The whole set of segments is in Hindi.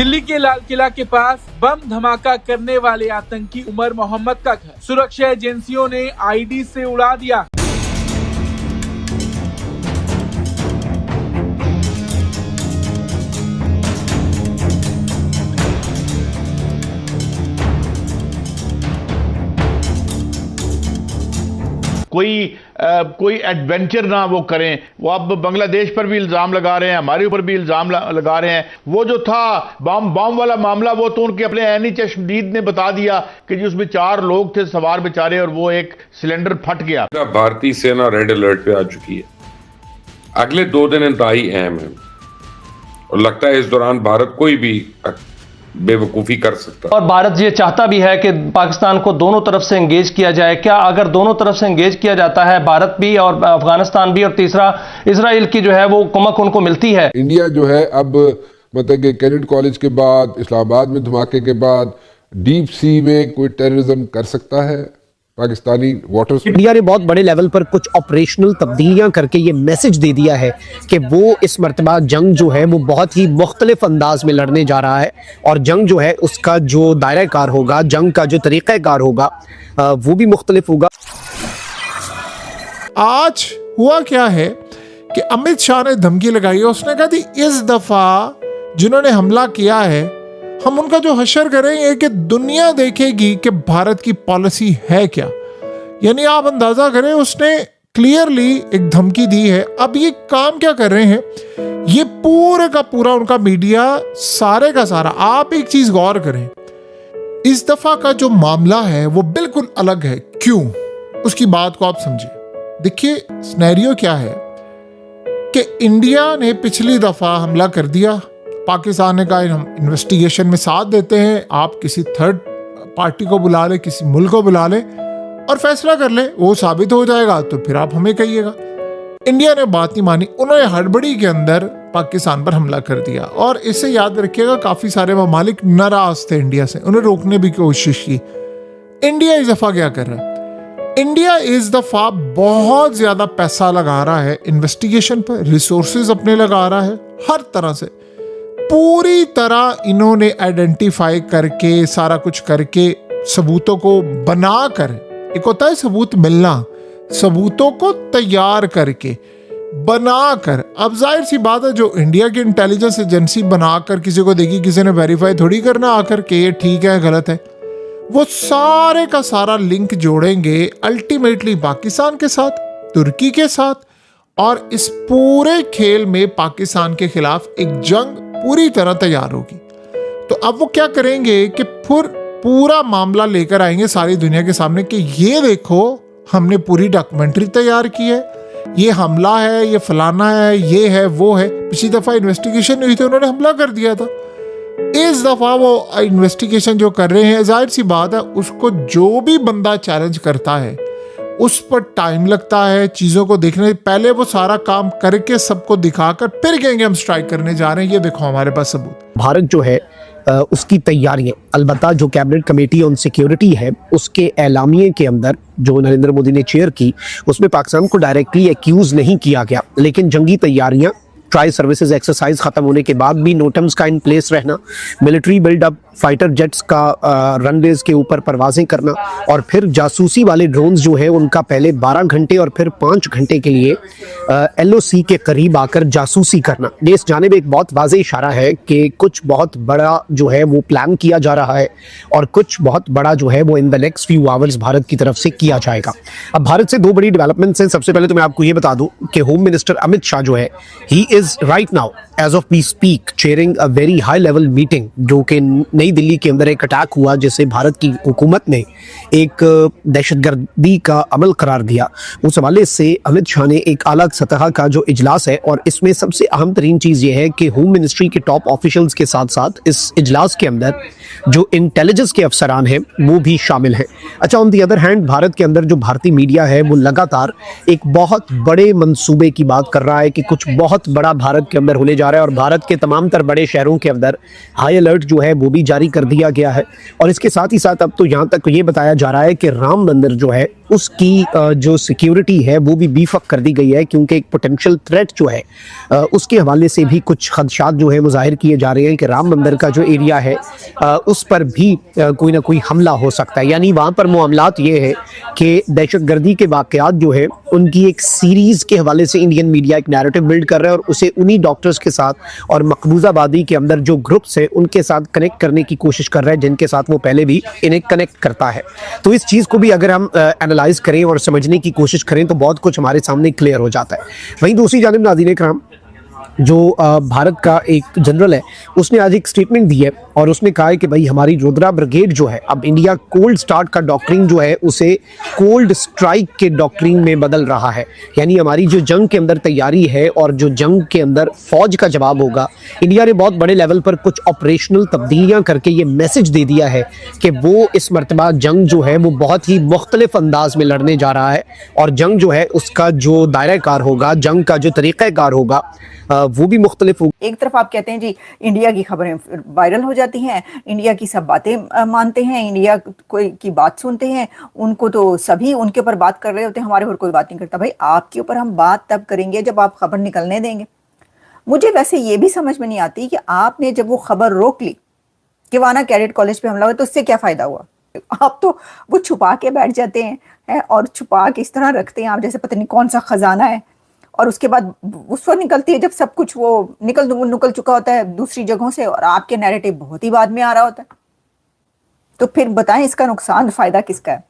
दिल्ली के लाल किला के पास बम धमाका करने वाले आतंकी उमर मोहम्मद का घर सुरक्षा एजेंसियों ने आईडी से उड़ा दिया। कोई एडवेंचर ना वो करें। वो अब बांग्लादेश पर भी इल्जाम लगा रहे हैं, हमारे ऊपर भी इल्जाम लगा रहे हैं। वो जो था बम वाला मामला, वो तो उनके अपने ऐनी चश्मदीद ने बता दिया कि जी उसमें 4 लोग थे सवार बेचारे, और वो एक सिलेंडर फट गया। भारतीय सेना रेड अलर्ट पे आ चुकी है। अगले 2 दिन इंतहाई अहम है और लगता है इस दौरान भारत कोई भी बेवकूफ़ी कर सकता है। और भारत ये चाहता भी है कि पाकिस्तान को दोनों तरफ से एंगेज किया जाए। क्या अगर दोनों तरफ से एंगेज किया जाता है, भारत भी और अफगानिस्तान भी, और तीसरा इजराइल की जो है वो कुमक उनको मिलती है। इंडिया जो है अब मतलब कि कैडेट कॉलेज के बाद, इस्लामाबाद में धमाके के बाद डीप सी में कोई टेररिज्म कर सकता है पाकिस्तानी वाटर्स। इंडिया ने बहुत बड़े लेवल पर कुछ ऑपरेशनल तब्दीलियां करके ये मैसेज दे दिया है कि वो इस मर्तबा जंग जो है वो बहुत ही मुख्तलिफ अंदाज में लड़ने जा रहा है, और जंग जो है उसका जो दायरा कार होगा, जंग का जो तरीक़ा कार होगा वो भी मुख्तलिफ होगा। आज हुआ क्या है कि अमित शाह ने धमकी लगाई है। उसने कहा थी इस दफा जिन्होंने हमला किया है हम उनका जो हशर करेंगे कि दुनिया देखेगी कि भारत की पॉलिसी है क्या। यानी आप अंदाजा करें, उसने क्लियरली एक धमकी दी है। अब ये काम क्या कर रहे हैं, ये पूरे का पूरा उनका मीडिया सारे का सारा। आप एक चीज गौर करें, इस दफा का जो मामला है वो बिल्कुल अलग है। क्यों, उसकी बात को आप समझिए। देखिए सिनेरियो क्या है कि इंडिया ने पिछली दफा हमला कर दिया, पाकिस्तान ने कहा हम इन्वेस्टिगेशन में साथ देते हैं, आप किसी थर्ड पार्टी को बुला ले, किसी मुल्क को बुला ले और फैसला कर ले, वो साबित हो जाएगा तो फिर आप हमें कहिएगा। इंडिया ने बात नहीं मानी, उन्होंने हड़बड़ी के अंदर पाकिस्तान पर हमला कर दिया। और इससे याद रखिएगा काफ़ी सारे ममालिक नाराज थे इंडिया से, उन्हें रोकने की कोशिश की। इंडिया इस दफ़ा क्या कर रहा है, इंडिया इस दफ़ा बहुत ज़्यादा पैसा लगा रहा है इन्वेस्टिगेशन पर, रिसोर्सेज अपने लगा रहा है, हर तरह से पूरी तरह इन्होंने आइडेंटिफाई करके सारा कुछ करके सबूतों को बनाकर, एक होता है सबूत मिलना, सबूतों को तैयार करके बनाकर। अब जाहिर सी बात है जो इंडिया की इंटेलिजेंस एजेंसी बनाकर किसी को देगी, किसी ने वेरीफाई थोड़ी करना आकर कि ये ठीक है गलत है। वो सारे का सारा लिंक जोड़ेंगे अल्टीमेटली पाकिस्तान के साथ, तुर्की के साथ, और इस पूरे खेल में पाकिस्तान के खिलाफ एक जंग पूरी तरह तैयार होगी। तो अब वो क्या करेंगे कि फिर पूरा मामला लेकर आएंगे सारी दुनिया के सामने कि ये देखो हमने पूरी डॉक्यूमेंट्री तैयार की है, ये हमला है, ये फलाना है, ये है, वो है। पिछली दफा इन्वेस्टिगेशन हुई थी, उन्होंने हमला कर दिया था। इस दफा वो इन्वेस्टिगेशन जो कर रहे हैं, जाहिर सी बात है उसको जो भी बंदा चैलेंज करता है उस पर टाइम लगता है चीज़ों को देखने। पहले वो सारा काम करके सबको दिखाकर फिर कहेंगे हम स्ट्राइक करने जा रहे हैं, ये देखो हमारे पास सबूत। भारत जो है उसकी तैयारियां, अलबत्ता जो कैबिनेट कमेटी ऑन सिक्योरिटी है उसके एलामिये के अंदर जो नरेंद्र मोदी ने चेयर की, उसमें पाकिस्तान को डायरेक्टली एक्यूज नहीं किया गया, लेकिन जंगी तैयारियां, ट्राई सर्विसेज एक्सरसाइज खत्म होने के बाद भी नोटम्स का इन प्लेस रहना, मिलिट्री बिल्डअप, फाइटर जेट्स का रनवेज के ऊपर परवाजें करना, और फिर जासूसी वाले ड्रोन्स जो है उनका पहले 12 घंटे और फिर 5 घंटे के लिए LOC के करीब आकर जासूसी करना। ये इस जानिब एक बहुत वाज़ेह इशारा है कि कुछ बहुत बड़ा जो है वो प्लान किया जा रहा है, और कुछ बहुत बड़ा जो है वो in the next few hours Bharat की तरफ से किया जाएगा। अब भारत से 2 बड़ी डेवलपमेंट्स हैं। सबसे पहले तो मैं आपको ये बता दूं कि होम मिनिस्टर अमित शाह जो है, he is right now as of we speak chairing a very high level meeting, जो कि नई दिल्ली के अंदर एक अटैक हुआ जिसे भारत की हुकूमत ने एक दहशतगर्दी का अमल करार दिया। उस हवाले से अमित शाह ने एक आला सतह का जो इजलास है, और इसमें सबसे अहम तरीन चीज़ ये है कि होम मिनिस्ट्री के टॉप ऑफिशियल्स के साथ साथ इस इजलास के अंदर जो इंटेलिजेंस के अफसरान हैं वो भी शामिल हैं। अच्छा, on the other hand Bharat के अंदर जो भारतीय मीडिया है वो लगातार एक बहुत बड़े मंसूबे की बात कर रहा है कि कुछ बहुत बड़ा भारत के अंदर होने जा रहा है, और भारत के तमाम तर बड़े शहरों के अंदर हाई अलर्ट जो है वो भी जारी कर दिया गया है। और इसके साथ ही साथ अब तो यहाँ तक ये बताया जा रहा है कि राम मंदिर जो है उसकी जो सिक्योरिटी है वो भी बीफ अप कर दी गई है, क्योंकि एक पोटेंशियल थ्रेट जो है उसके हवाले से भी कुछ खदशात जो है वो जाहिर किए जा रहे हैं कि राम मंदिर का जो एरिया है उस पर भी कोई ना कोई हमला हो सकता है। यानी वहाँ पर मामलात ये है कि दहशतगर्दी के वाक़यात जो है उनकी एक सीरीज़ के हवाले से इंडियन मीडिया एक नैरेटिव बिल्ड कर रहा है और उसे उन्हीं डॉक्टर्स के साथ और मकबूजाबादी के अंदर जो ग्रुप्स हैं उनके साथ कनेक्ट करने की कोशिश कर रहा है, जिनके साथ वो पहले भी इन्हें कनेक्ट करता है। तो इस चीज़ को भी अगर हम एनालाइज करें और समझने की कोशिश करें तो बहुत कुछ हमारे सामने क्लियर हो जाता है। वहीं दूसरी जानिब नाज़रीन इकराम, जो भारत का एक जनरल है उसने आज एक स्टेटमेंट दी है और उसने कहा है कि भाई हमारी रुद्रा ब्रिगेड जो है अब इंडिया कोल्ड स्टार्ट का डॉक्ट्रिन जो है उसे कोल्ड स्ट्राइक के डॉक्ट्रिन में बदल रहा है। यानी हमारी जो जंग के अंदर तैयारी है और जो जंग के अंदर फौज का जवाब होगा, इंडिया ने बहुत बड़े लेवल पर कुछ ऑपरेशनल तब्दीलियां करके ये मैसेज दे दिया है कि वो इस मरतबा जंग जो है वो बहुत ही मुख्तलिफ अंदाज में लड़ने जा रहा है और जंग जो है उसका जो दायरा कार होगा, जंग का जो तरीक़ाकार होगा वो भी मुख्तलिफ होगा। एक तरफ आप कहते हैं जी इंडिया की खबरें वायरल हो जाती हैं, इंडिया की सब बातें मानते हैं, इंडिया कोई की बात सुनते हैं, उनको तो सभी उनके ऊपर बात कर रहे होते हैं, हमारे ऊपर कोई बात नहीं करता। भाई आपके ऊपर हम बात तब करेंगे जब आप खबर निकलने देंगे। मुझे वैसे ये भी समझ में नहीं आती कि आपने जब वो खबर रोक ली कि वाना कैडेट कॉलेज पे हमला हुआ तो उससे क्या फ़ायदा हुआ। आप तो वो छुपा के बैठ जाते हैं और छुपा के इस तरह रखते हैं आप जैसे पता नहीं कौन सा खजाना है, और उसके बाद उस वक्त निकलती है जब सब कुछ वो निकल चुका होता है दूसरी जगहों से और आपके नैरेटिव बहुत ही बाद में आ रहा होता है। तो फिर बताएं इसका नुकसान फायदा किसका है।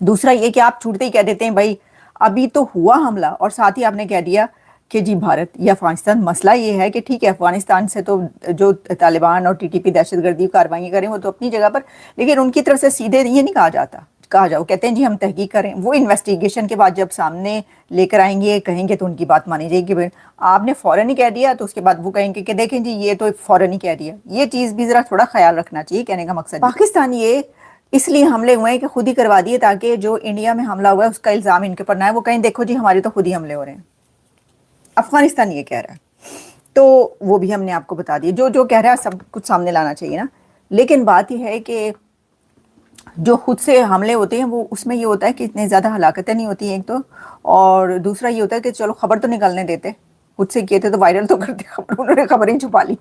दूसरा ये कि आप छूटते ही कह देते हैं भाई अभी तो हुआ हमला, और साथ ही आपने कह दिया कि जी भारत या अफगानिस्तान, मसला ये है कि ठीक है अफगानिस्तान से तो जो तालिबान और टीटीपी दहशतगर्दी कार्रवाई करें वो तो अपनी जगह पर, लेकिन उनकी तरफ से सीधे ये नहीं कहा जाओ, कहते हैं जी हम तहकीक करें, वो इन्वेस्टिगेशन के बाद जब सामने लेकर आएंगे कहेंगे तो उनकी बात मानी जाएगी। आपने फ़ौरन ही कह दिया तो उसके बाद वो कहेंगे कि देखें जी ये तो फ़ौरन ही कह दिया। ये चीज़ भी ज़रा थोड़ा ख्याल रखना चाहिए। कहने का मकसद पाकिस्तान ये इसलिए हमले हुए हैं कि खुद ही करवा दिए ताकि जो इंडिया में हमला हुआ है उसका इल्ज़ाम इनके ऊपर ना है, वो कहें देखो जी हमारे तो खुद ही हमले हो रहे हैं। अफगानिस्तान ये कह रहा है तो वो भी हमने आपको बता दिया, जो कह रहा है सब कुछ सामने लाना चाहिए ना। लेकिन बात यह है कि जो खुद से हमले होते हैं वो उसमें ये होता है कि इतनी ज़्यादा हलाकतें नहीं होती हैं एक तो, और दूसरा ये होता है कि चलो खबर तो निकलने देते, खुद से किए थे तो वायरल तो करते खबर, उन्होंने खबर ही छुपा ली।